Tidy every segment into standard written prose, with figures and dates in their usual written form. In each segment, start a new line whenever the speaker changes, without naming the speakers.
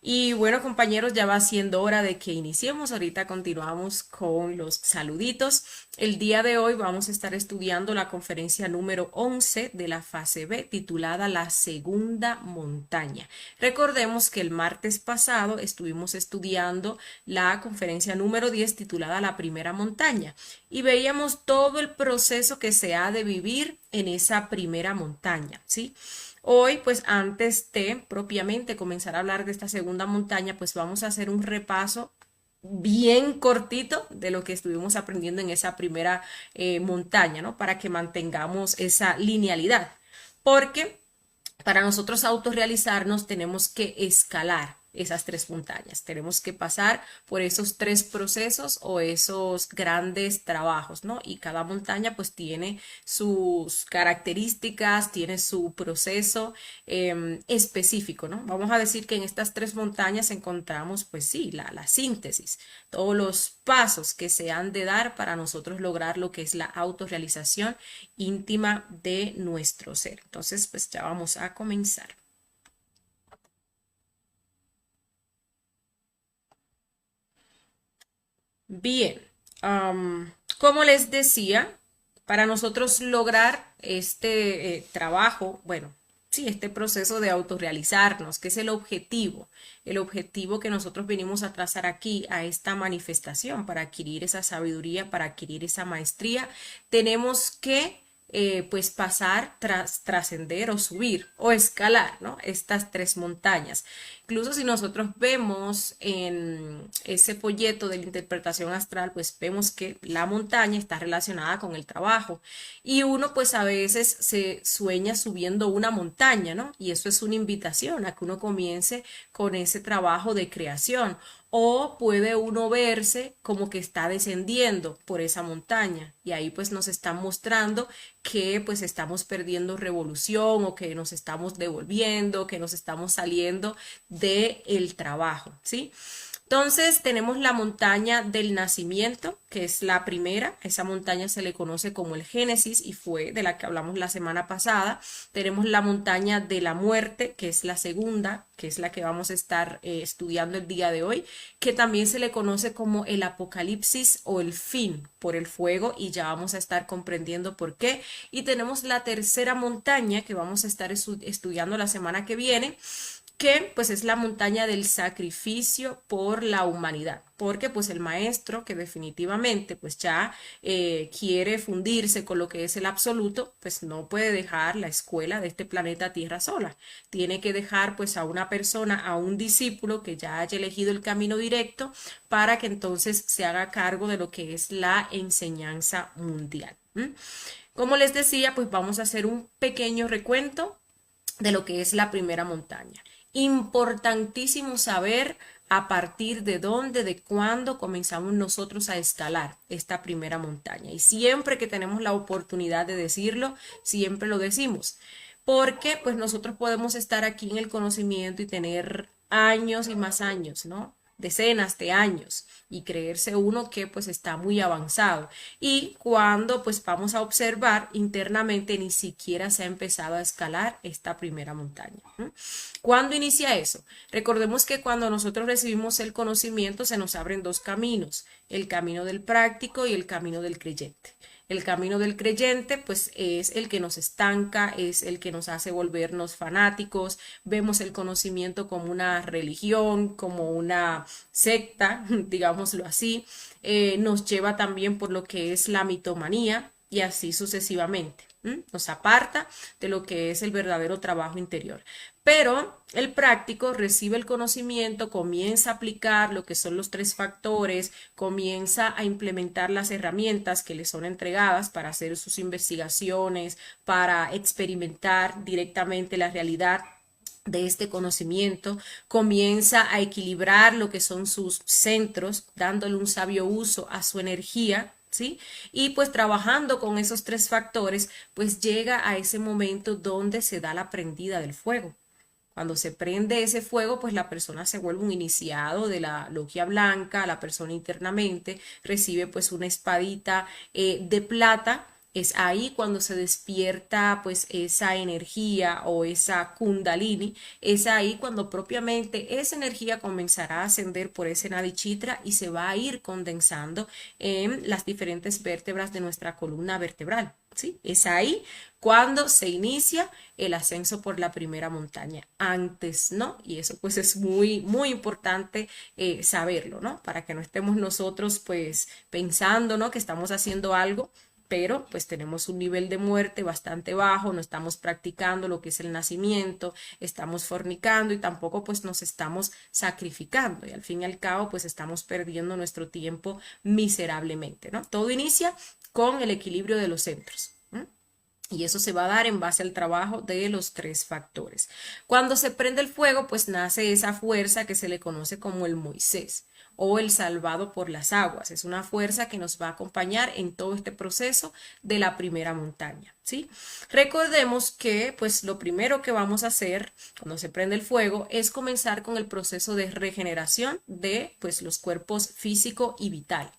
Y bueno, compañeros, ya va siendo hora de que iniciemos. Ahorita continuamos con los saluditos. El día de hoy vamos a estar estudiando la conferencia número 11 de la fase B, titulada La Segunda Montaña. Recordemos que el martes pasado estuvimos estudiando la conferencia número 10, titulada La Primera Montaña, y veíamos todo el proceso que se ha de vivir en esa primera montaña, ¿sí? Hoy, pues antes de propiamente comenzar a hablar de esta segunda montaña, pues vamos a hacer un repaso bien cortito de lo que estuvimos aprendiendo en esa primera montaña, ¿no? Para que mantengamos esa linealidad. Porque para nosotros autorrealizarnos tenemos que escalar esas tres montañas, tenemos que pasar por esos tres procesos o esos grandes trabajos, ¿no? Y cada montaña pues tiene sus características, tiene su proceso específico, ¿no? Vamos a decir que en estas tres montañas encontramos pues sí, la síntesis, todos los pasos que se han de dar para nosotros lograr lo que es la autorrealización íntima de nuestro ser. Entonces, pues ya vamos a comenzar. Bien, como les decía, para nosotros lograr este trabajo, bueno, sí, este proceso de autorrealizarnos, que es el objetivo que nosotros venimos a trazar aquí, a esta manifestación, para adquirir esa sabiduría, para adquirir esa maestría, tenemos que pues pasar, trascender o subir o escalar, ¿no? Estas tres montañas. Incluso si nosotros vemos en ese folleto de la interpretación astral, pues vemos que la montaña está relacionada con el trabajo y uno pues a veces se sueña subiendo una montaña, ¿no? Y eso es una invitación a que uno comience con ese trabajo de creación. O puede uno verse como que está descendiendo por esa montaña y ahí pues nos están mostrando que pues estamos perdiendo revolución o que nos estamos devolviendo, que nos estamos saliendo del trabajo, ¿sí? Entonces tenemos la montaña del nacimiento, que es la primera. Esa montaña se le conoce como el Génesis y fue de la que hablamos la semana pasada. Tenemos la montaña de la muerte, que es la segunda, que es la que vamos a estar estudiando el día de hoy, que también se le conoce como el apocalipsis o el fin por el fuego y ya vamos a estar comprendiendo por qué. Y tenemos la tercera montaña que vamos a estar estudiando la semana que viene, que pues es la montaña del sacrificio por la humanidad, porque pues el maestro que definitivamente pues ya quiere fundirse con lo que es el absoluto, pues no puede dejar la escuela de este planeta Tierra sola, tiene que dejar pues a una persona, a un discípulo que ya haya elegido el camino directo para que entonces se haga cargo de lo que es la enseñanza mundial. Como les decía, pues vamos a hacer un pequeño recuento de lo que es la primera montaña. Importantísimo saber a partir de dónde, de cuándo comenzamos nosotros a escalar esta primera montaña. Y siempre que tenemos la oportunidad de decirlo, siempre lo decimos. Porque pues nosotros podemos estar aquí en el conocimiento y tener años y más años, ¿no? Decenas de años y creerse uno que pues está muy avanzado y cuando pues vamos a observar internamente ni siquiera se ha empezado a escalar esta primera montaña. ¿Cuándo inicia eso? Recordemos que cuando nosotros recibimos el conocimiento se nos abren dos caminos, el camino del práctico y el camino del creyente. El camino del creyente, pues es el que nos estanca, es el que nos hace volvernos fanáticos, vemos el conocimiento como una religión, como una secta, digámoslo así, nos lleva también por lo que es la mitomanía y así sucesivamente. Nos aparta de lo que es el verdadero trabajo interior. Pero el práctico recibe el conocimiento, comienza a aplicar lo que son los tres factores, comienza a implementar las herramientas que le son entregadas para hacer sus investigaciones, para experimentar directamente la realidad de este conocimiento, comienza a equilibrar lo que son sus centros, dándole un sabio uso a su energía, ¿sí? Y pues trabajando con esos tres factores, pues llega a ese momento donde se da la prendida del fuego. Cuando se prende ese fuego, pues la persona se vuelve un iniciado de la logia blanca, la persona internamente recibe pues una espadita de plata Es ahí cuando se despierta pues esa energía o esa kundalini, es ahí cuando propiamente esa energía comenzará a ascender por ese nadichitra y se va a ir condensando en las diferentes vértebras de nuestra columna vertebral. ¿Sí? Es ahí cuando se inicia el ascenso por la primera montaña. Antes, ¿no? Y eso pues es muy importante saberlo, ¿no? Para que no estemos nosotros pues pensando, ¿no? Que estamos haciendo algo, pero pues tenemos un nivel de muerte bastante bajo, no estamos practicando lo que es el nacimiento, estamos fornicando y tampoco pues nos estamos sacrificando y al fin y al cabo pues estamos perdiendo nuestro tiempo miserablemente, ¿no? Todo inicia con el equilibrio de los centros. Y eso se va a dar en base al trabajo de los tres factores. Cuando se prende el fuego, pues nace esa fuerza que se le conoce como el Moisés o el salvado por las aguas. Es una fuerza que nos va a acompañar en todo este proceso de la primera montaña, ¿sí? Recordemos que pues lo primero que vamos a hacer cuando se prende el fuego es comenzar con el proceso de regeneración de pues los cuerpos físico y vital.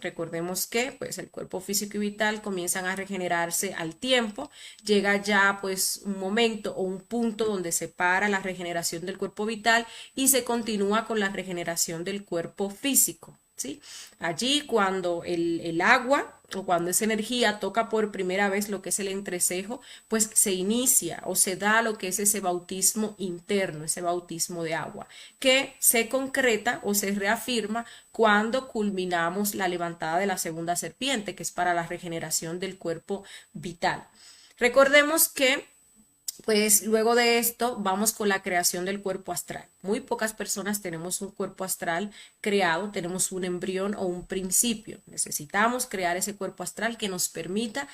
Recordemos que pues el cuerpo físico y vital comienzan a regenerarse al tiempo, llega ya pues un momento o un punto donde se para la regeneración del cuerpo vital y se continúa con la regeneración del cuerpo físico. ¿Sí? Allí cuando el agua o cuando esa energía toca por primera vez lo que es el entrecejo, pues se inicia o se da lo que es ese bautismo interno, ese bautismo de agua, que se concreta o se reafirma cuando culminamos la levantada de la segunda serpiente, que es para la regeneración del cuerpo vital. Recordemos que pues luego de esto vamos con la creación del cuerpo astral. Muy pocas personas tenemos un cuerpo astral creado, tenemos un embrión o un principio. Necesitamos crear ese cuerpo astral que nos permita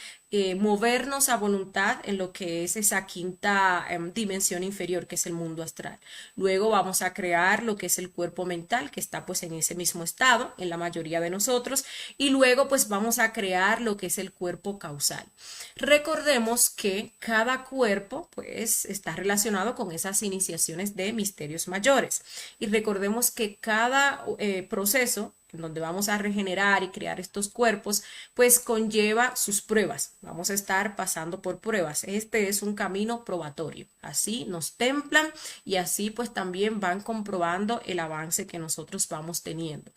movernos a voluntad en lo que es esa quinta dimensión inferior, que es el mundo astral. Luego vamos a crear lo que es el cuerpo mental, que está pues en ese mismo estado en la mayoría de nosotros. Y luego pues vamos a crear lo que es el cuerpo causal. Recordemos que cada cuerpo pues está relacionado con esas iniciaciones de misterios mayores. Y recordemos que cada proceso en donde vamos a regenerar y crear estos cuerpos, pues conlleva sus pruebas. Vamos a estar pasando por pruebas. Este es un camino probatorio. Así nos templan y así pues también van comprobando el avance que nosotros vamos teniendo.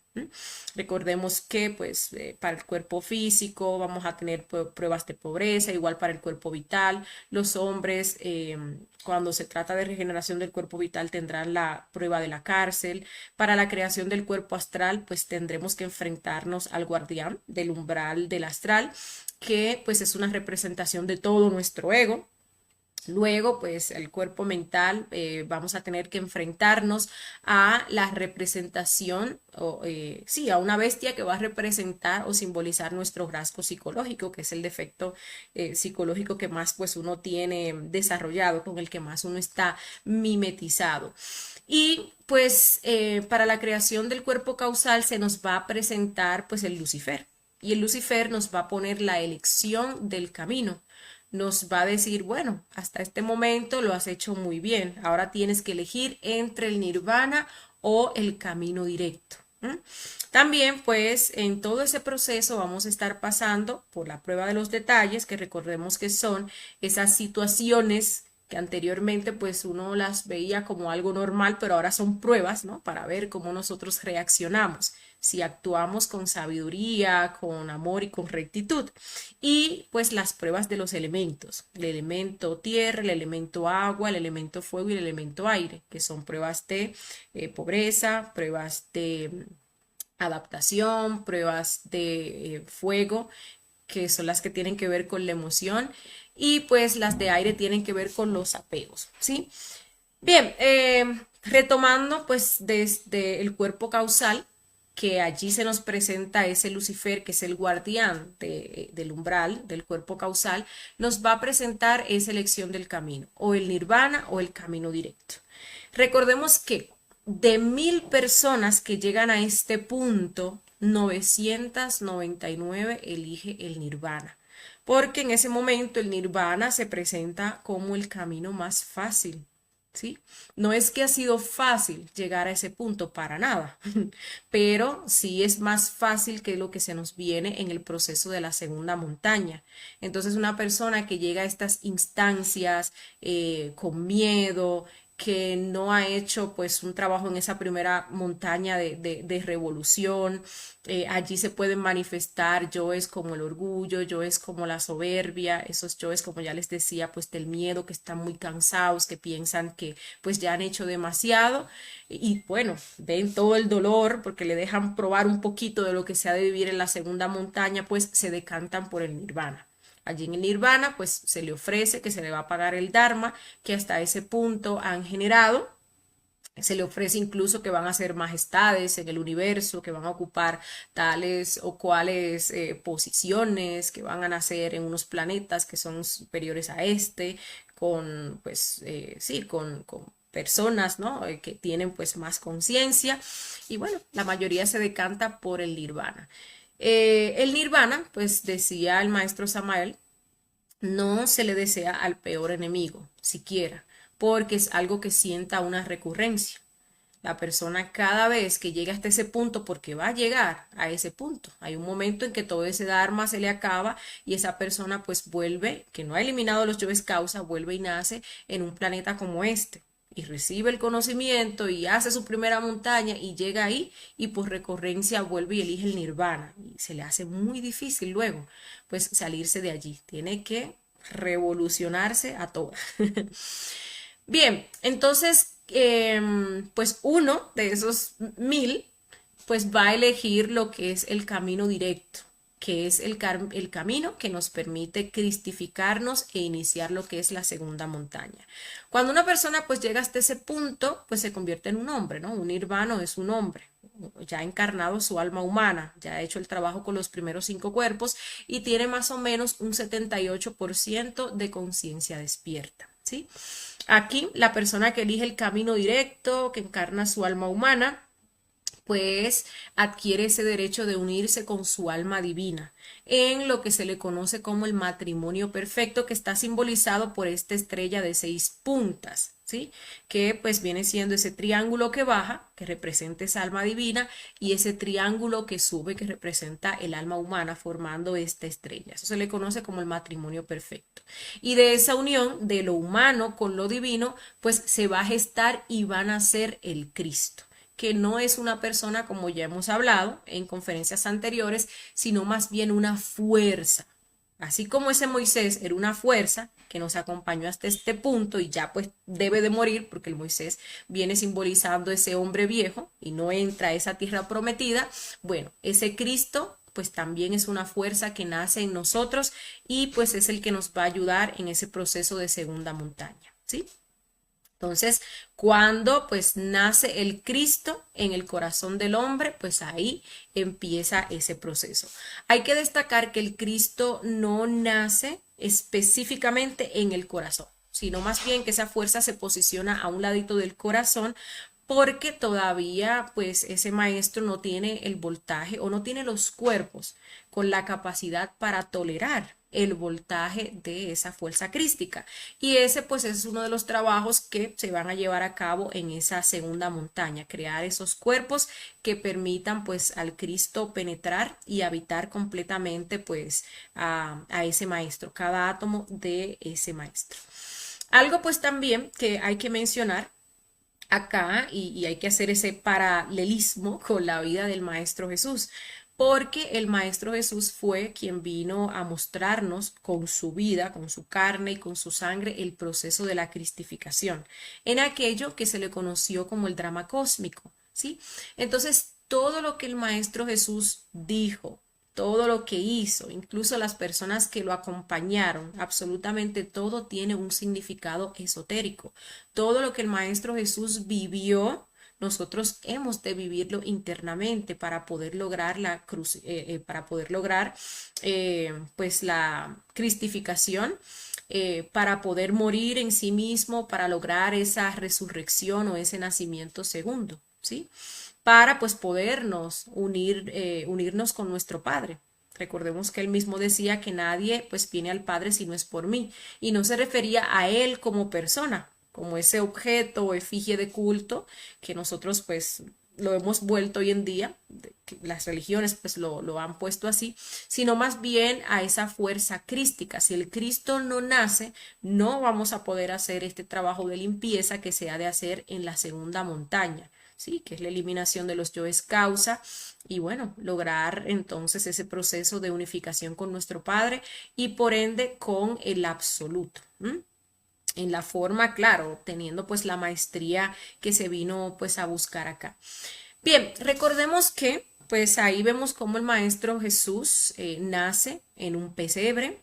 Recordemos que pues para el cuerpo físico vamos a tener pruebas de pobreza, igual para el cuerpo vital. Los hombres cuando se trata de regeneración del cuerpo vital tendrán la prueba de la cárcel. Para la creación del cuerpo astral pues tendremos que enfrentarnos al guardián del umbral del astral, que pues es una representación de todo nuestro ego. Luego, pues el cuerpo mental vamos a tener que enfrentarnos a la representación, sí, a una bestia que va a representar o simbolizar nuestro rasgo psicológico, que es el defecto psicológico que más pues uno tiene desarrollado, con el que más uno está mimetizado. Y pues para la creación del cuerpo causal se nos va a presentar pues el Lucifer. Y el Lucifer nos va a poner la elección del camino. Nos va a decir, bueno, hasta este momento lo has hecho muy bien, ahora tienes que elegir entre el nirvana o el camino directo. También, pues, en todo ese proceso vamos a estar pasando por la prueba de los detalles, que recordemos que son esas situaciones que anteriormente pues uno las veía como algo normal, pero ahora son pruebas, ¿no? Para ver cómo nosotros reaccionamos, si actuamos con sabiduría, con amor y con rectitud. Y pues las pruebas de los elementos, el elemento tierra, el elemento agua, el elemento fuego y el elemento aire, que son pruebas de pobreza, pruebas de adaptación, pruebas de fuego, que son las que tienen que ver con la emoción, y pues las de aire tienen que ver con los apegos, ¿sí? Bien, retomando pues desde el cuerpo causal, que allí se nos presenta ese Lucifer, que es el guardián del umbral, del cuerpo causal, nos va a presentar esa elección del camino, o el nirvana o el camino directo. Recordemos que de 1000 personas que llegan a este punto, 999 elige el nirvana, porque en ese momento el nirvana se presenta como el camino más fácil. ¿sí? No es que ha sido fácil llegar a ese punto para nada, pero sí es más fácil que lo que se nos viene en el proceso de la segunda montaña. Entonces, una persona que llega a estas instancias con miedo, que no ha hecho pues un trabajo en esa primera montaña de revolución, allí se pueden manifestar yoes como el orgullo, yoes como la soberbia, esos yoes, como ya les decía, pues del miedo, que están muy cansados, que piensan que pues ya han hecho demasiado y bueno, ven todo el dolor porque le dejan probar un poquito de lo que se ha de vivir en la segunda montaña, pues se decantan por el nirvana. Allí en el nirvana, pues se le ofrece que se le va a pagar el dharma que hasta ese punto han generado. Se le ofrece incluso que van a ser majestades en el universo, que van a ocupar tales o cuales posiciones, que van a nacer en unos planetas que son superiores a este, con, pues, sí, con personas, ¿no? Que tienen pues más conciencia y bueno, la mayoría se decanta por el nirvana. El nirvana, pues decía el maestro Samael, no se le desea al peor enemigo, siquiera, porque es algo que sienta una recurrencia. La persona cada vez que llega hasta ese punto, porque va a llegar a ese punto, hay un momento en que todo ese dharma se le acaba y esa persona pues vuelve, que no ha eliminado los yoes causa, vuelve y nace en un planeta como este y recibe el conocimiento y hace su primera montaña y llega ahí y por recurrencia vuelve y elige el nirvana y se le hace muy difícil luego pues salirse de allí, tiene que revolucionarse a toda. Bien, entonces, pues uno de esos 1000, pues va a elegir lo que es el camino directo, que es el camino que nos permite cristificarnos e iniciar lo que es la segunda montaña. Cuando una persona pues llega hasta ese punto, pues se convierte en un hombre, ¿no? Un nirvano es un hombre, ya ha encarnado su alma humana, ya ha hecho el trabajo con los primeros 5 cuerpos y tiene más o menos un 78% de conciencia despierta, ¿sí? Aquí la persona que elige el camino directo, que encarna su alma humana, pues adquiere ese derecho de unirse con su alma divina en lo que se le conoce como el matrimonio perfecto, que está simbolizado por esta estrella de 6 puntas, ¿sí? Que pues viene siendo ese triángulo que baja, que representa esa alma divina, y ese triángulo que sube, que representa el alma humana, formando esta estrella. Eso se le conoce como el matrimonio perfecto. Y de esa unión de lo humano con lo divino, pues se va a gestar y van a ser el Cristo, que no es una persona, como ya hemos hablado en conferencias anteriores, sino más bien una fuerza. Así como ese Moisés era una fuerza que nos acompañó hasta este punto y ya pues debe de morir porque el Moisés viene simbolizando ese hombre viejo y no entra a esa tierra prometida, bueno, ese Cristo pues también es una fuerza que nace en nosotros y pues es el que nos va a ayudar en ese proceso de segunda montaña, ¿sí? Entonces, cuando pues nace el Cristo en el corazón del hombre, pues ahí empieza ese proceso. Hay que destacar que el Cristo no nace específicamente en el corazón, sino más bien que esa fuerza se posiciona a un ladito del corazón porque todavía pues ese maestro no tiene el voltaje o no tiene los cuerpos con la capacidad para tolerar el voltaje de esa fuerza crística. Y ese pues es uno de los trabajos que se van a llevar a cabo en esa segunda montaña, crear esos cuerpos que permitan pues al Cristo penetrar y habitar completamente pues a ese maestro, cada átomo de ese maestro. Algo pues también que hay que mencionar acá y hay que hacer ese paralelismo con la vida del Maestro Jesús, porque el Maestro Jesús fue quien vino a mostrarnos con su vida, con su carne y con su sangre el proceso de la cristificación, en aquello que se le conoció como el drama cósmico, ¿sí? Entonces, todo lo que el Maestro Jesús dijo, todo lo que hizo, incluso las personas que lo acompañaron, absolutamente todo tiene un significado esotérico. Todo lo que el Maestro Jesús vivió, nosotros hemos de vivirlo internamente para poder lograr para poder lograr pues la cristificación, para poder morir en sí mismo, para lograr esa resurrección o ese nacimiento segundo, ¿sí? Para pues podernos unirnos con nuestro Padre. Recordemos que él mismo decía que nadie pues viene al Padre si no es por mí y no se refería a él como persona, como ese objeto o efigie de culto que nosotros pues lo hemos vuelto hoy en día, que las religiones pues lo han puesto así, sino más bien a esa fuerza crística. Si el Cristo no nace, no vamos a poder hacer este trabajo de limpieza que se ha de hacer en la segunda montaña. Sí, que es la eliminación de los yoes causa y bueno, lograr entonces ese proceso de unificación con nuestro Padre y por ende con el absoluto. En la forma, claro, teniendo pues la maestría que se vino pues a buscar acá. Bien, recordemos que pues ahí vemos cómo el Maestro Jesús nace en un pesebre.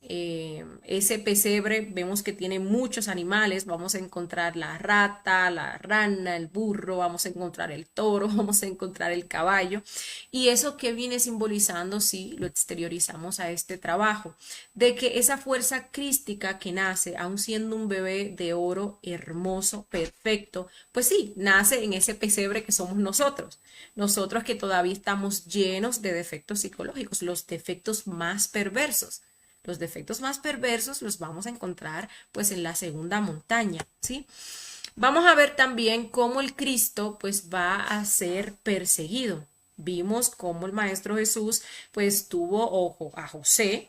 Ese pesebre vemos que tiene muchos animales, vamos a encontrar la rata, la rana, el burro, vamos a encontrar el toro, vamos a encontrar el caballo. Y eso que viene simbolizando si lo exteriorizamos a este trabajo, de que esa fuerza crística que nace, aun siendo un bebé de oro hermoso, perfecto, pues sí, nace en ese pesebre que somos nosotros. Nosotros que todavía estamos llenos de defectos psicológicos, los defectos más perversos. Los defectos más perversos los vamos a encontrar pues en la segunda montaña, ¿sí? Vamos a ver también cómo el Cristo pues va a ser perseguido. Vimos cómo el Maestro Jesús pues tuvo ojo a José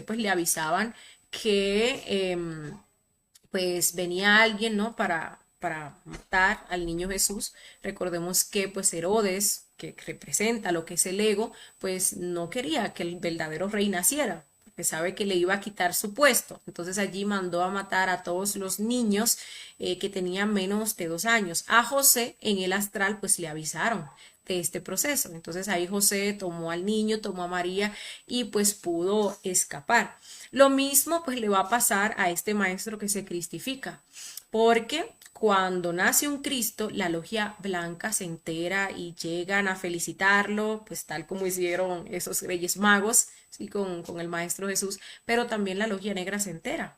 pues le avisaban que pues venía alguien, ¿no? Para matar al niño Jesús. Recordemos que pues Herodes, que representa lo que es el ego, pues no quería que el verdadero rey naciera, que sabe que le iba a quitar su puesto. Entonces allí mandó a matar a todos los niños que tenían menos de 2 años. A José en el astral pues le avisaron de este proceso. Entonces ahí José tomó al niño, tomó a María y pues pudo escapar. Lo mismo pues le va a pasar a este maestro que se cristifica, porque cuando nace un Cristo, la logia blanca se entera y llegan a felicitarlo, pues tal como hicieron esos reyes magos, ¿sí? Con el Maestro Jesús, pero también la logia negra se entera.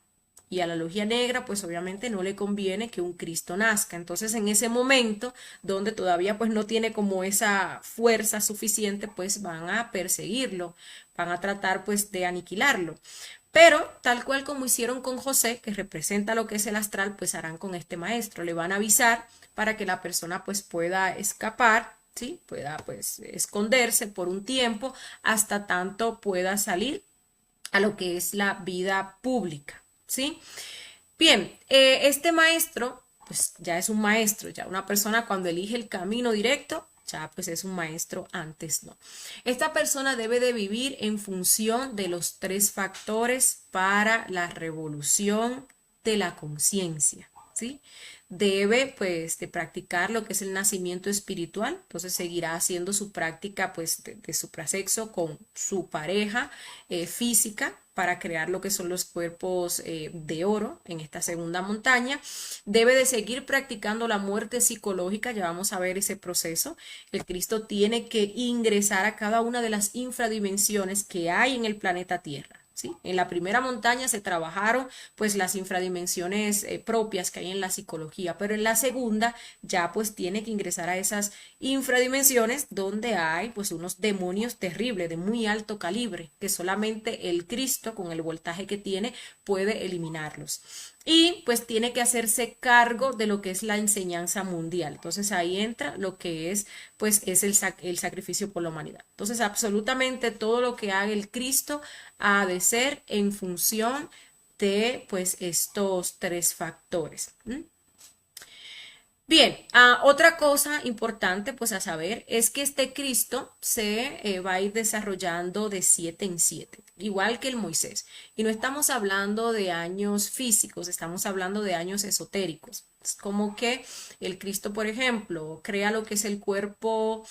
Y a la logia negra, pues obviamente no le conviene que un Cristo nazca. Entonces, en ese momento, donde todavía pues no tiene como esa fuerza suficiente, pues van a perseguirlo, van a tratar pues de aniquilarlo. Pero tal cual como hicieron con José, que representa lo que es el astral, pues harán con este maestro. Le van a avisar para que la persona pues pueda escapar, ¿sí? Pueda pues esconderse por un tiempo hasta tanto pueda salir a lo que es la vida pública, ¿sí? Bien, este maestro pues ya es un maestro, ya una persona cuando elige el camino directo ya pues es un maestro, antes no. Esta persona debe de vivir en función de los 3 factores para la revolución de la conciencia, ¿sí? Debe pues de practicar lo que es el nacimiento espiritual, entonces seguirá haciendo su práctica pues de suprasexo con su pareja física para crear lo que son los cuerpos de oro en esta segunda montaña. Debe de seguir practicando la muerte psicológica, ya vamos a ver ese proceso. El Cristo tiene que ingresar a cada una de las infradimensiones que hay en el planeta Tierra. ¿Sí? En la primera montaña se trabajaron pues las infradimensiones propias que hay en la psicología, pero en la segunda ya pues tiene que ingresar a esas infradimensiones donde hay pues unos demonios terribles de muy alto calibre que solamente el Cristo con el voltaje que tiene puede eliminarlos. Y pues tiene que hacerse cargo de lo que es la enseñanza mundial. Entonces ahí entra lo que es pues es el sacrificio por la humanidad. Entonces absolutamente todo lo que haga el Cristo ha de ser en función de pues estos 3 factores. Bien, otra cosa importante pues a saber es que este Cristo se va a ir desarrollando de 7 en 7, igual que el Moisés. Y no estamos hablando de años físicos, estamos hablando de años esotéricos. Es como que el Cristo, por ejemplo, crea lo que es el cuerpo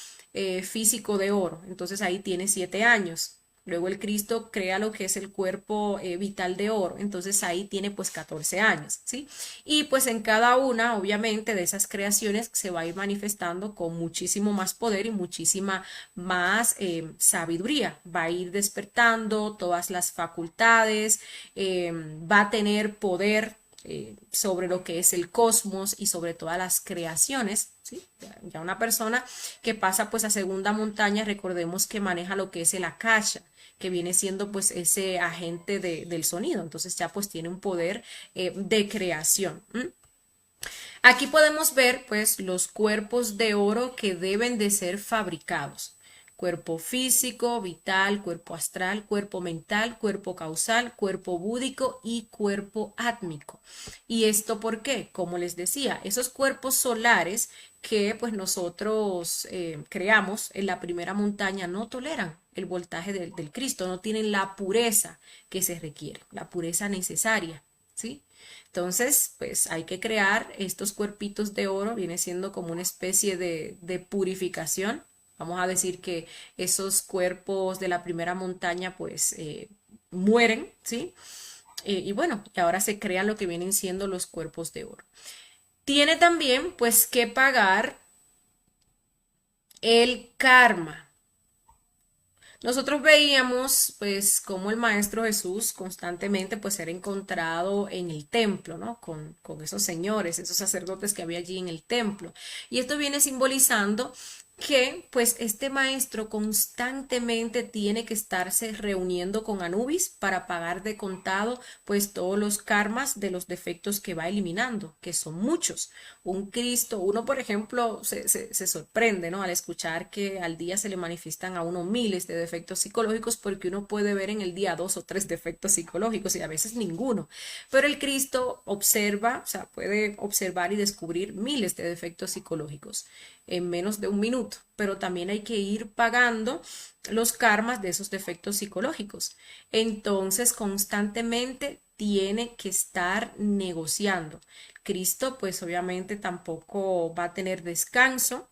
físico de oro, entonces ahí tiene 7 años. Luego el Cristo crea lo que es el cuerpo vital de oro, entonces ahí tiene pues 14 años, ¿sí? Y pues en cada una, obviamente, de esas creaciones se va a ir manifestando con muchísimo más poder y muchísima más sabiduría. Va a ir despertando todas las facultades, va a tener poder sobre lo que es el cosmos y sobre todas las creaciones, ¿sí? Ya una persona que pasa pues a segunda montaña, recordemos que maneja lo que es el akasha, que viene siendo pues ese agente del sonido, entonces ya pues tiene un poder de creación. Aquí podemos ver pues los cuerpos de oro que deben de ser fabricados. Cuerpo físico, vital, cuerpo astral, cuerpo mental, cuerpo causal, cuerpo búdico y cuerpo átmico. ¿Y esto por qué? Como les decía, esos cuerpos solares que pues nosotros creamos en la primera montaña no toleran el voltaje del Cristo, no tienen la pureza que se requiere, la pureza necesaria, ¿sí? Entonces, pues hay que crear estos cuerpitos de oro, viene siendo como una especie de purificación. Vamos a decir que esos cuerpos de la primera montaña pues mueren, ¿sí? Y bueno, y ahora se crean lo que vienen siendo los cuerpos de oro. Tiene también pues que pagar el karma. Nosotros veíamos pues cómo el Maestro Jesús constantemente pues era encontrado en el templo, ¿no? Con esos señores, esos sacerdotes que había allí en el templo. Y esto viene simbolizando que pues este maestro constantemente tiene que estarse reuniendo con Anubis para pagar de contado pues todos los karmas de los defectos que va eliminando, que son muchos. Un Cristo, uno por ejemplo se sorprende, ¿no? Al escuchar que al día se le manifiestan a uno miles de defectos psicológicos, porque uno puede ver en el día 2 o 3 defectos psicológicos y a veces ninguno. Pero el Cristo observa, o sea, puede observar y descubrir miles de defectos psicológicos en menos de un minuto, pero también hay que ir pagando los karmas de esos defectos psicológicos. Entonces, constantemente tiene que estar negociando. Cristo, pues obviamente tampoco va a tener descanso.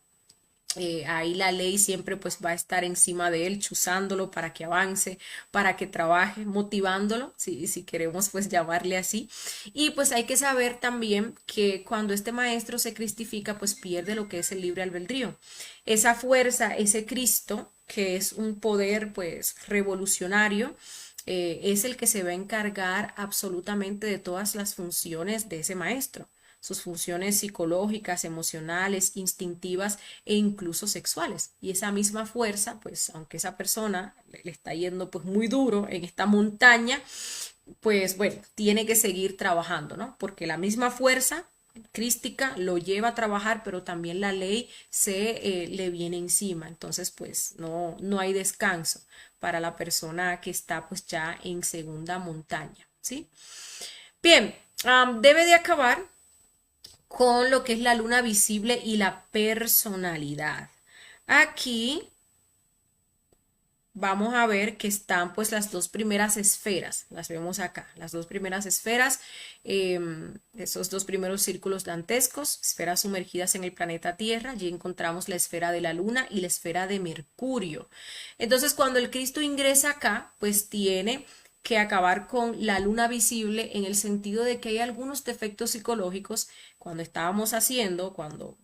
Ahí la ley siempre pues va a estar encima de él, chuzándolo para que avance, para que trabaje, motivándolo, si queremos pues llamarle así. Y pues hay que saber también que cuando este maestro se cristifica, pues pierde lo que es el libre albedrío. Esa fuerza, ese Cristo, que es un poder pues revolucionario, es el que se va a encargar absolutamente de todas las funciones de ese maestro, sus funciones psicológicas, emocionales, instintivas e incluso sexuales. Y esa misma fuerza, pues aunque esa persona le está yendo pues muy duro en esta montaña, pues bueno, tiene que seguir trabajando, ¿no? Porque la misma fuerza crística lo lleva a trabajar, pero también la ley se le viene encima. Entonces, pues no hay descanso para la persona que está pues ya en segunda montaña, ¿sí? Bien, debe de acabar con lo que es la luna visible y la personalidad. Aquí vamos a ver que están pues las dos primeras esferas, las vemos acá, las dos primeras esferas, esos dos primeros círculos dantescos, esferas sumergidas en el planeta Tierra. Allí encontramos la esfera de la luna y la esfera de Mercurio. Entonces cuando el Cristo ingresa acá, pues tiene que acabar con la luna visible, en el sentido de que hay algunos defectos psicológicos. Cuando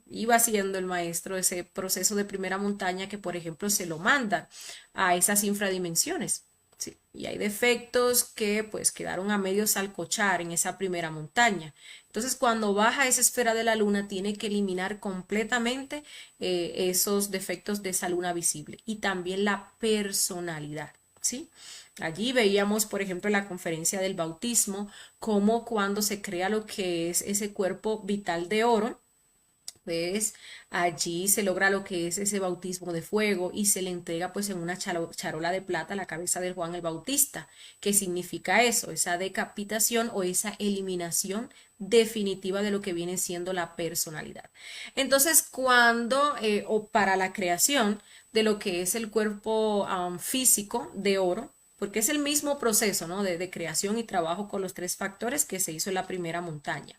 iba haciendo el maestro ese proceso de primera montaña, que por ejemplo se lo manda a esas infradimensiones, ¿sí? Y hay defectos que pues quedaron a medio salcochar en esa primera montaña. Entonces cuando baja esa esfera de la luna tiene que eliminar completamente esos defectos de esa luna visible y también la personalidad, ¿sí? Allí veíamos, por ejemplo, en la conferencia del bautismo, cómo cuando se crea lo que es ese cuerpo vital de oro, pues allí se logra lo que es ese bautismo de fuego y se le entrega pues en una charola de plata la cabeza de Juan el Bautista. ¿Qué significa eso? Esa decapitación o esa eliminación definitiva de lo que viene siendo la personalidad. Entonces, o para la creación de lo que es el cuerpo físico de oro, porque es el mismo proceso, ¿no? de creación y trabajo con los 3 factores que se hizo en la primera montaña.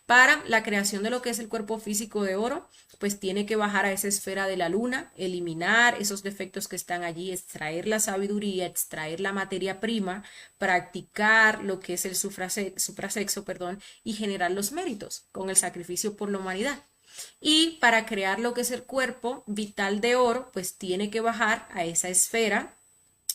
Para la creación de lo que es el cuerpo físico de oro, pues tiene que bajar a esa esfera de la luna, eliminar esos defectos que están allí, extraer la sabiduría, extraer la materia prima, practicar lo que es el suprasexo, perdón, y generar los méritos con el sacrificio por la humanidad. Y para crear lo que es el cuerpo vital de oro, pues tiene que bajar a esa esfera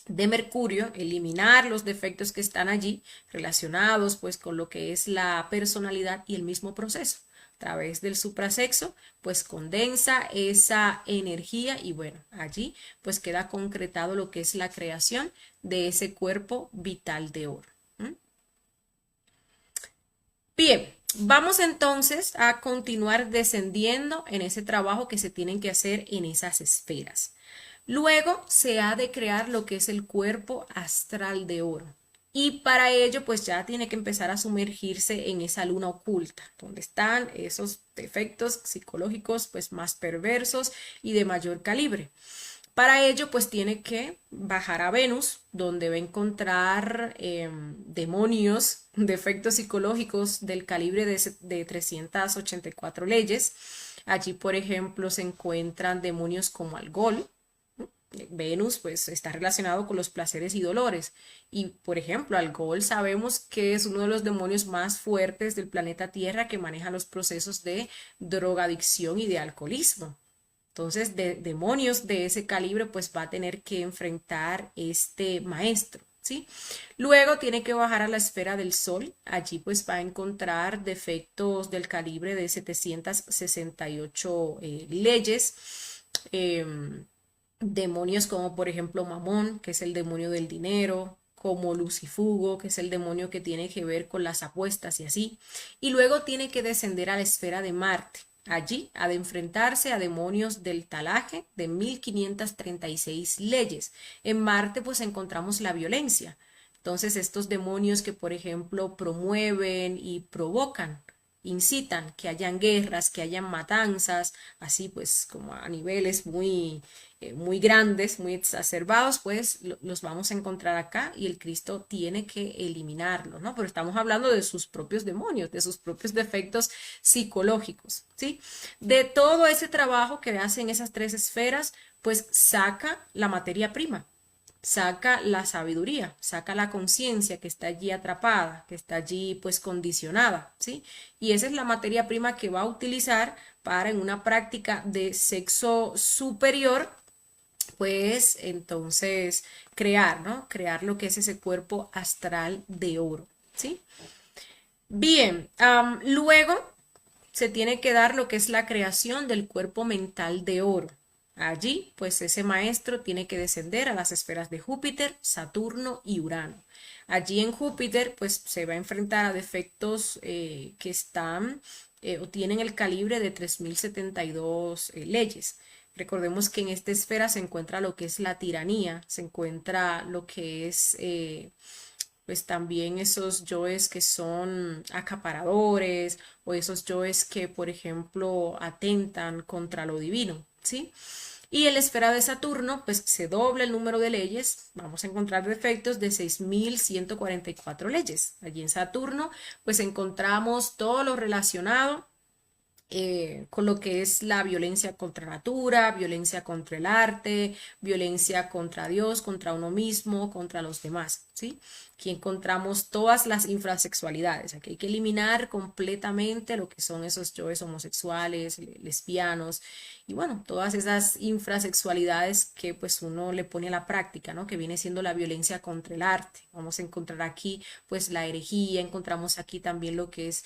de Mercurio, eliminar los defectos que están allí relacionados pues con lo que es la personalidad y el mismo proceso. A través del suprasexo pues condensa esa energía y bueno, allí pues queda concretado lo que es la creación de ese cuerpo vital de oro. ¿Mm? Bien, vamos entonces a continuar descendiendo en ese trabajo que se tienen que hacer en esas esferas. Luego se ha de crear lo que es el cuerpo astral de oro. Y para ello, pues ya tiene que empezar a sumergirse en esa luna oculta, donde están esos defectos psicológicos pues más perversos y de mayor calibre. Para ello, pues tiene que bajar a Venus, donde va a encontrar demonios, defectos psicológicos del calibre de 384 leyes. Allí, por ejemplo, se encuentran demonios como Algol. Venus pues está relacionado con los placeres y dolores y por ejemplo Algol sabemos que es uno de los demonios más fuertes del planeta Tierra que maneja los procesos de drogadicción y de alcoholismo. Entonces, demonios de ese calibre, pues va a tener que enfrentar este maestro, ¿sí? Luego tiene que bajar a la esfera del Sol. Allí, pues va a encontrar defectos del calibre de 768 leyes. Demonios como, por ejemplo, Mamón, que es el demonio del dinero, como Lucifugo, que es el demonio que tiene que ver con las apuestas y así. Y luego tiene que descender a la esfera de Marte. Allí ha de enfrentarse a demonios del talaje de 1536 leyes. En Marte pues encontramos la violencia. Entonces estos demonios que por ejemplo promueven y provocan, incitan que hayan guerras, que hayan matanzas, así pues como a niveles muy grandes, muy exacerbados, pues los vamos a encontrar acá y el Cristo tiene que eliminarlos, ¿no? Pero estamos hablando de sus propios demonios, de sus propios defectos psicológicos, ¿sí? De todo ese trabajo que hacen esas tres esferas, pues saca la materia prima, saca la sabiduría, saca la conciencia que está allí atrapada, que está allí pues condicionada, ¿sí? Y esa es la materia prima que va a utilizar para en una práctica de sexo superior pues entonces crear, ¿no? Crear lo que es ese cuerpo astral de oro, ¿sí? Bien, luego se tiene que dar lo que es la creación del cuerpo mental de oro. Allí, pues ese maestro tiene que descender a las esferas de Júpiter, Saturno y Urano. Allí en Júpiter, pues se va a enfrentar a defectos que están o tienen el calibre de 3072 leyes. Recordemos que en esta esfera se encuentra lo que es la tiranía, se encuentra lo que es pues también esos yoes que son acaparadores o esos yoes que, por ejemplo, atentan contra lo divino, ¿sí? Y en la esfera de Saturno, pues se dobla el número de leyes, vamos a encontrar defectos de 6144 leyes. Allí en Saturno, pues encontramos todo lo relacionado con lo que es la violencia contra natura, violencia contra el arte, violencia contra Dios, contra uno mismo, contra los demás, ¿sí? Aquí encontramos todas las infrasexualidades. Aquí hay que eliminar completamente lo que son esos yoes homosexuales, lesbianos y bueno, todas esas infrasexualidades que pues uno le pone a la práctica, ¿no? Que viene siendo la violencia contra el arte. Vamos a encontrar aquí pues la herejía, encontramos aquí también lo que es,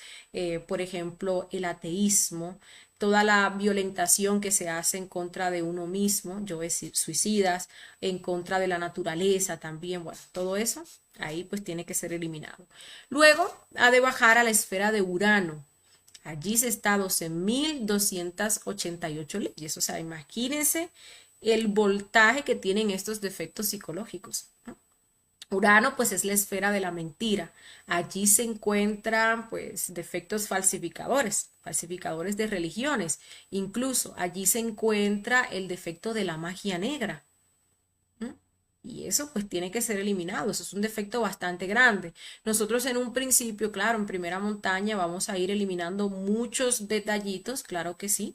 por ejemplo, el ateísmo, toda la violentación que se hace en contra de uno mismo, yoes suicidas, en contra de la naturaleza también, bueno, todo eso ahí pues tiene que ser eliminado. Luego ha de bajar a la esfera de Urano. Allí se está 12.288 leyes. O sea, imagínense el voltaje que tienen estos defectos psicológicos, ¿no? Urano, pues es la esfera de la mentira. Allí se encuentran, pues, defectos falsificadores, falsificadores de religiones. Incluso allí se encuentra el defecto de la magia negra. Y eso pues tiene que ser eliminado, eso es un defecto bastante grande. Nosotros en un principio, claro, en primera montaña vamos a ir eliminando muchos detallitos, claro que sí,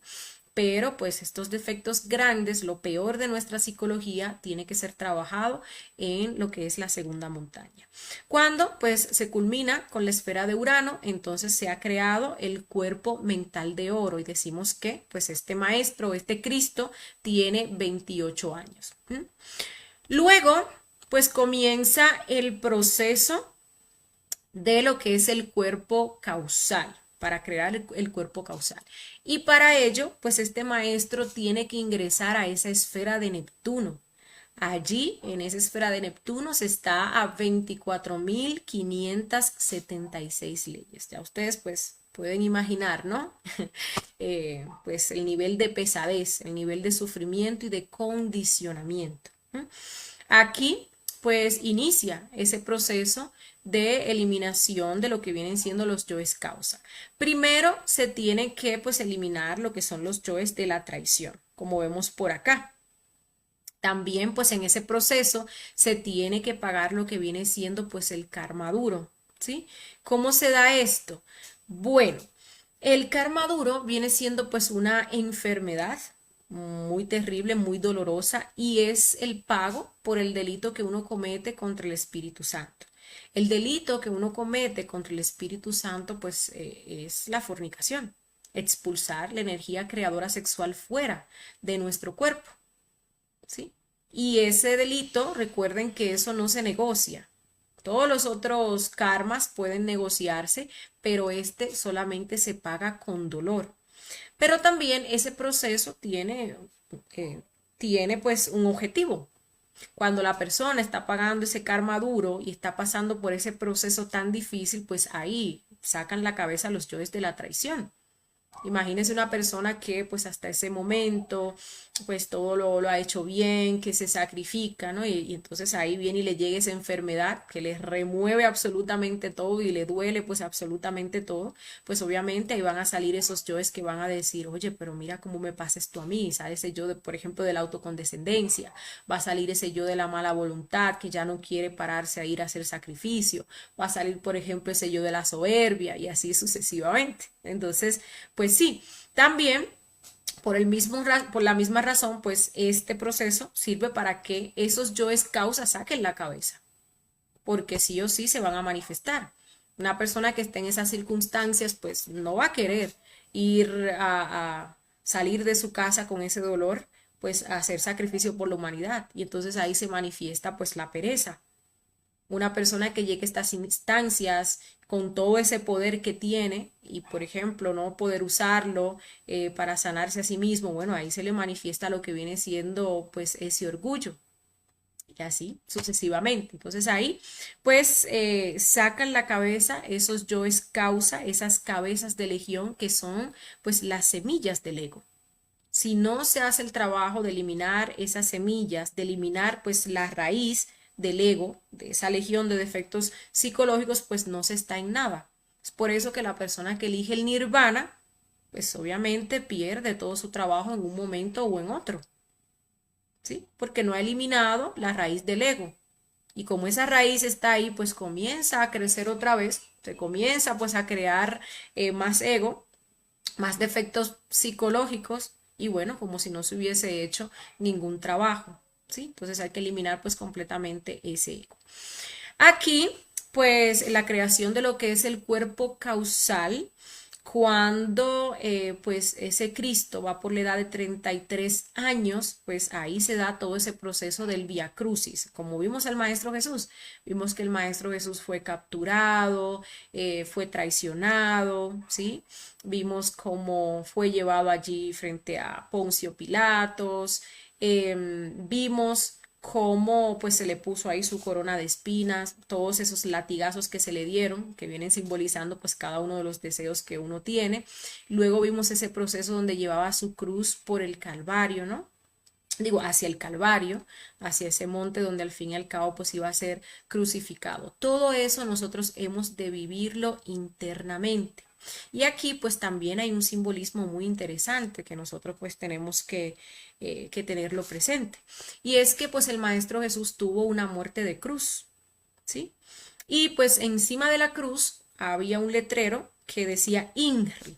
pero pues estos defectos grandes, lo peor de nuestra psicología, tiene que ser trabajado en lo que es la segunda montaña. Cuando pues se culmina con la esfera de Urano, entonces se ha creado el cuerpo mental de oro y decimos que pues este maestro, este Cristo, tiene 28 años. Luego pues comienza el proceso de lo que es el cuerpo causal, para crear el cuerpo causal. Y para ello, pues este maestro tiene que ingresar a esa esfera de Neptuno. Allí, en esa esfera de Neptuno, se está a 24.576 leyes. Ya ustedes pues pueden imaginar, ¿no? Pues el nivel de pesadez, el nivel de sufrimiento y de condicionamiento. Aquí pues inicia ese proceso de eliminación de lo que vienen siendo los yoes causa. Primero se tiene que pues eliminar lo que son los yoes de la traición, como vemos por acá. También pues en ese proceso se tiene que pagar lo que viene siendo pues el karma duro, ¿sí? ¿Cómo se da esto? Bueno, el karma duro viene siendo pues una enfermedad muy terrible, muy dolorosa y es el pago por el delito que uno comete contra el Espíritu Santo. El delito que uno comete contra el Espíritu Santo pues es la fornicación, expulsar la energía creadora sexual fuera de nuestro cuerpo, ¿sí? Y ese delito, recuerden que eso no se negocia. Todos los otros karmas pueden negociarse, pero este solamente se paga con dolor. Pero también ese proceso eh, tiene pues un objetivo. Cuando la persona está pagando ese karma duro y está pasando por ese proceso tan difícil, pues ahí sacan la cabeza los yoes de la traición. Imagínense una persona que pues hasta ese momento pues todo lo ha hecho bien, que se sacrifica, ¿no? Y entonces ahí viene y le llega esa enfermedad que le remueve absolutamente todo y le duele pues absolutamente todo, pues obviamente ahí van a salir esos yoes que van a decir, oye, pero mira cómo me pasa esto a mí, ¿sabes? Ese yo de, por ejemplo, de la autocondescendencia, va a salir ese yo de la mala voluntad que ya no quiere pararse a ir a hacer sacrificio, va a salir, por ejemplo, ese yo de la soberbia y así sucesivamente. Entonces, pues sí, también por la misma razón, pues este proceso sirve para que esos yoes causa saquen la cabeza, porque sí o sí se van a manifestar. Una persona que esté en esas circunstancias, pues no va a querer ir a salir de su casa con ese dolor, pues a hacer sacrificio por la humanidad. Y entonces ahí se manifiesta pues la pereza. Una persona que llegue a estas instancias con todo ese poder que tiene y, por ejemplo, no poder usarlo para sanarse a sí mismo, bueno, ahí se le manifiesta lo que viene siendo pues ese orgullo y así sucesivamente. Entonces ahí pues sacan la cabeza esos yoes causa, esas cabezas de legión que son pues las semillas del ego. Si no se hace el trabajo de eliminar esas semillas, de eliminar pues la raíz del ego, de esa legión de defectos psicológicos, pues no se está en nada. Es por eso que la persona que elige el nirvana, pues obviamente pierde todo su trabajo en un momento o en otro, ¿sí? Porque no ha eliminado la raíz del ego. Y como esa raíz está ahí, pues comienza a crecer otra vez, se comienza pues a crear más ego, más defectos psicológicos y bueno, como si no se hubiese hecho ningún trabajo, ¿sí? Entonces hay que eliminar pues completamente ese ego. Aquí, pues la creación de lo que es el cuerpo causal, cuando pues ese Cristo va por la edad de 33 años, pues ahí se da todo ese proceso del Vía Crucis. Como vimos al Maestro Jesús, vimos que el Maestro Jesús fue capturado, fue traicionado, ¿sí? Vimos cómo fue llevado allí frente a Poncio Pilatos, vimos cómo pues se le puso ahí su corona de espinas, todos esos latigazos que se le dieron, que vienen simbolizando pues cada uno de los deseos que uno tiene. Luego vimos ese proceso donde llevaba su cruz por el Calvario, ¿no? Digo, hacia el Calvario, hacia ese monte donde al fin y al cabo pues iba a ser crucificado. Todo eso nosotros hemos de vivirlo internamente. Y aquí pues también hay un simbolismo muy interesante que nosotros pues tenemos que tenerlo presente. Y es que pues el Maestro Jesús tuvo una muerte de cruz, ¿sí? Y pues encima de la cruz había un letrero que decía INRI.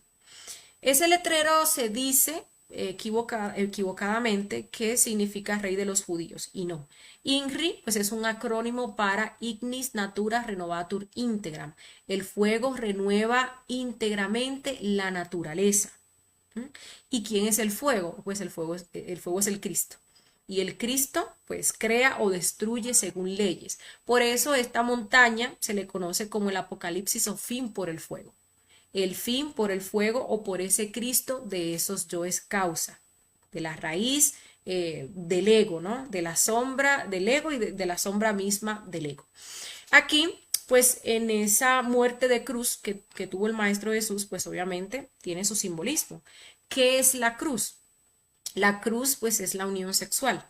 Ese letrero se dice equivocadamente que significa rey de los judíos y no. INRI pues es un acrónimo para Ignis Natura Renovatur Integram. El fuego renueva íntegramente la naturaleza. ¿Mm? ¿Y quién es el fuego? Pues el fuego es el Cristo. y el Cristo pues crea o destruye según leyes. Por eso esta montaña se le conoce como el Apocalipsis o fin por el fuego. El fin por el fuego o por ese Cristo de esos yoes causa, de la raíz del ego, ¿no? De la sombra del ego y de la sombra misma del ego. Aquí, pues en esa muerte de cruz que tuvo el Maestro Jesús, pues obviamente tiene su simbolismo. ¿Qué es la cruz? La cruz, pues es la unión sexual.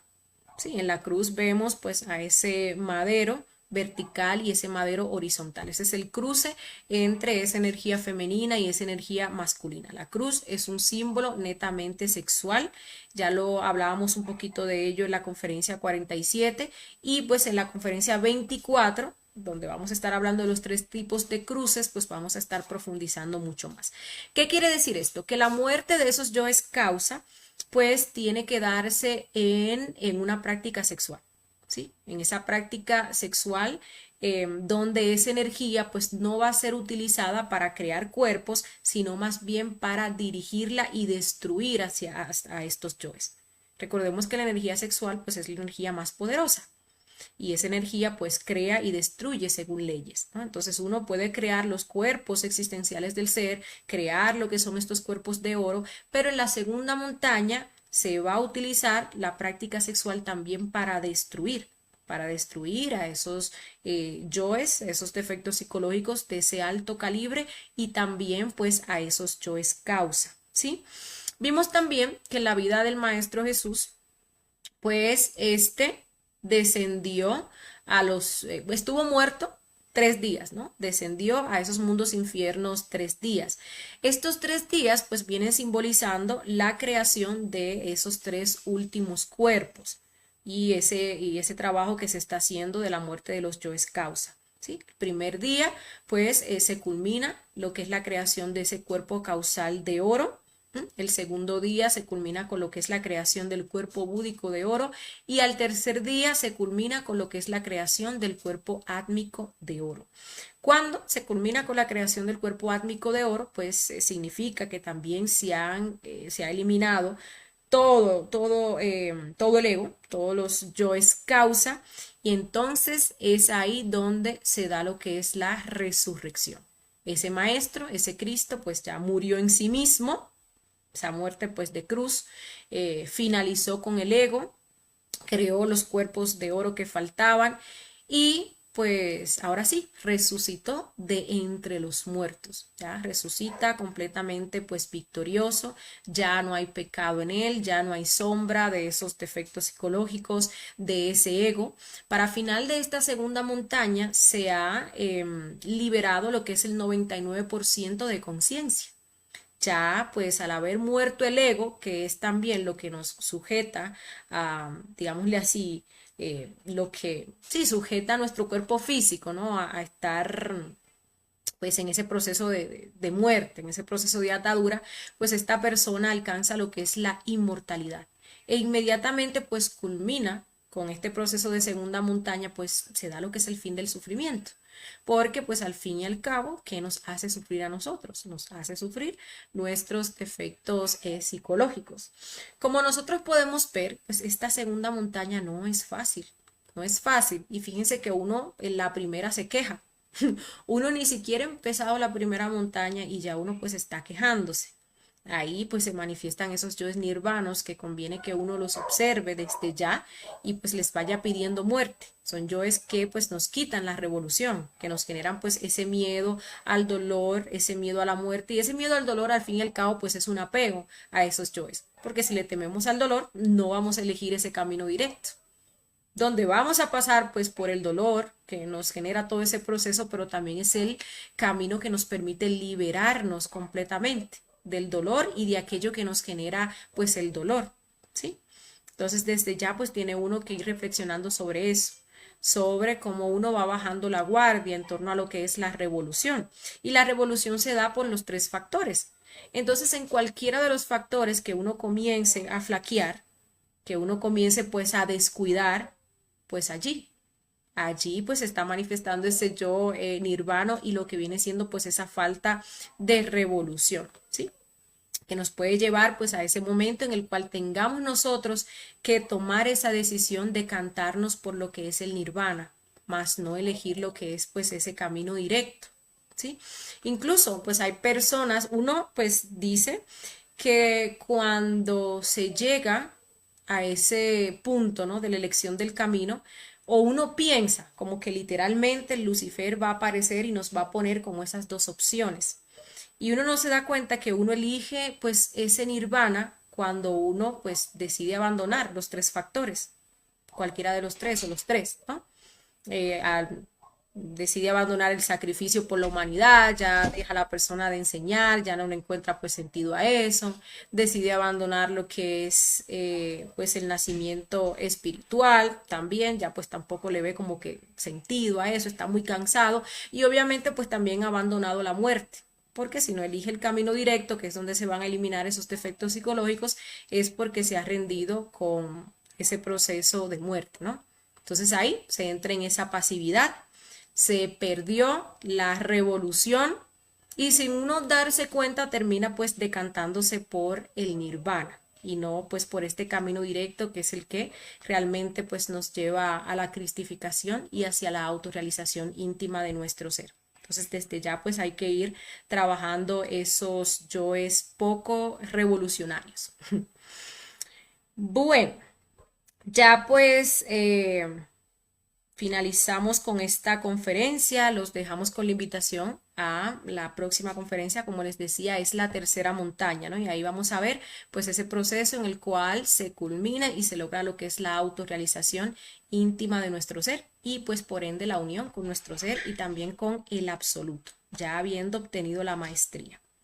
Sí, en la cruz vemos pues a ese madero vertical y ese madero horizontal. Ese es el cruce entre esa energía femenina y esa energía masculina. La cruz es un símbolo netamente sexual. Ya lo hablábamos un poquito de ello en la conferencia 47 y pues en la conferencia 24 donde vamos a estar hablando de los tres tipos de cruces, pues vamos a estar profundizando mucho más. ¿Qué quiere decir esto? Que la muerte de esos yoes causa pues tiene que darse en una práctica sexual, ¿sí? En esa práctica sexual donde esa energía pues no va a ser utilizada para crear cuerpos, sino más bien para dirigirla y destruir hacia a estos yoes. Recordemos que la energía sexual pues es la energía más poderosa y esa energía pues crea y destruye según leyes, ¿no? Entonces uno puede crear los cuerpos existenciales del ser, crear lo que son estos cuerpos de oro, pero en la segunda montaña se va a utilizar la práctica sexual también para destruir a esos yoes, esos defectos psicológicos de ese alto calibre y también pues a esos yoes causa, ¿sí? Vimos también que en la vida del Maestro Jesús, pues descendió estuvo muerto 3 días, ¿no? Descendió a esos mundos infiernos 3 días. Estos 3 días, pues, vienen simbolizando la creación de esos tres últimos cuerpos y ese trabajo que se está haciendo de la muerte de los yoes causa. ¿Sí? El primer día, pues, se culmina lo que es la creación de ese cuerpo causal de oro. El segundo día se culmina con lo que es la creación del cuerpo búdico de oro y al tercer día se culmina con lo que es la creación del cuerpo átmico de oro. Cuando se culmina con la creación del cuerpo átmico de oro, pues significa que también se ha eliminado todo el ego, todos los yoes causa, y entonces es ahí donde se da lo que es la resurrección. Ese maestro, ese Cristo, pues ya murió en sí mismo, esa muerte pues de cruz, finalizó con el ego, creó los cuerpos de oro que faltaban y pues ahora sí, resucitó de entre los muertos, ya resucita completamente pues victorioso, ya no hay pecado en él, ya no hay sombra de esos defectos psicológicos, de ese ego. Para final de esta segunda montaña se ha liberado lo que es el 99% de conciencia. Ya, pues al haber muerto el ego, que es también lo que nos sujeta a, digámosle así, lo que sí sujeta a nuestro cuerpo físico, ¿no? A estar pues en ese proceso de muerte, en ese proceso de atadura, pues esta persona alcanza lo que es la inmortalidad. E inmediatamente pues culmina con este proceso de segunda montaña, pues se da lo que es el fin del sufrimiento. Porque pues al fin y al cabo, ¿qué nos hace sufrir a nosotros? Nos hace sufrir nuestros defectos psicológicos. Como nosotros podemos ver, pues esta segunda montaña no es fácil, no es fácil. Y fíjense que uno en la primera se queja. Uno ni siquiera ha empezado la primera montaña y ya uno pues está quejándose. Ahí pues se manifiestan esos yoes nirvanos que conviene que uno los observe desde ya y pues les vaya pidiendo muerte. Son yoes que pues nos quitan la revolución, que nos generan pues ese miedo al dolor, ese miedo a la muerte y ese miedo al dolor al fin y al cabo pues es un apego a esos yoes. Porque si le tememos al dolor no vamos a elegir ese camino directo donde vamos a pasar pues por el dolor que nos genera todo ese proceso, pero también es el camino que nos permite liberarnos completamente del dolor y de aquello que nos genera pues el dolor, ¿sí? Entonces desde ya pues tiene uno que ir reflexionando sobre eso, sobre cómo uno va bajando la guardia en torno a lo que es la revolución. Y la revolución se da por los tres factores. Entonces en cualquiera de los factores que uno comience a flaquear, que uno comience pues a descuidar, pues allí pues está manifestando ese yo nirvano y lo que viene siendo pues esa falta de revolución, ¿sí? que nos puede llevar pues a ese momento en el cual tengamos nosotros que tomar esa decisión de cantarnos por lo que es el nirvana, más no elegir lo que es pues ese camino directo, ¿sí? Incluso pues hay personas, uno pues dice que cuando se llega a ese punto, ¿no? De la elección del camino, o uno piensa como que literalmente Lucifer va a aparecer y nos va a poner como esas dos opciones. Y uno no se da cuenta que uno elige pues ese nirvana cuando uno pues decide abandonar los tres factores, cualquiera de los tres o los tres, ¿no? Decide abandonar el sacrificio por la humanidad, ya deja a la persona de enseñar, ya no le encuentra pues sentido a eso, decide abandonar lo que es pues el nacimiento espiritual también, ya pues tampoco le ve como que sentido a eso, está muy cansado y obviamente pues también ha abandonado la muerte. Porque si no elige el camino directo, que es donde se van a eliminar esos defectos psicológicos, es porque se ha rendido con ese proceso de muerte, ¿no? Entonces ahí se entra en esa pasividad, se perdió la revolución y sin uno darse cuenta termina pues decantándose por el nirvana y no pues por este camino directo que es el que realmente pues nos lleva a la cristificación y hacia la autorrealización íntima de nuestro ser. Entonces desde ya pues hay que ir trabajando esos yoes poco revolucionarios. Bueno, ya pues finalizamos con esta conferencia, los dejamos con la invitación a la próxima conferencia, como les decía, es la tercera montaña, ¿no? Y ahí vamos a ver pues ese proceso en el cual se culmina y se logra lo que es la autorrealización íntima de nuestro ser y pues por ende la unión con nuestro ser y también con el absoluto, ya habiendo obtenido la maestría.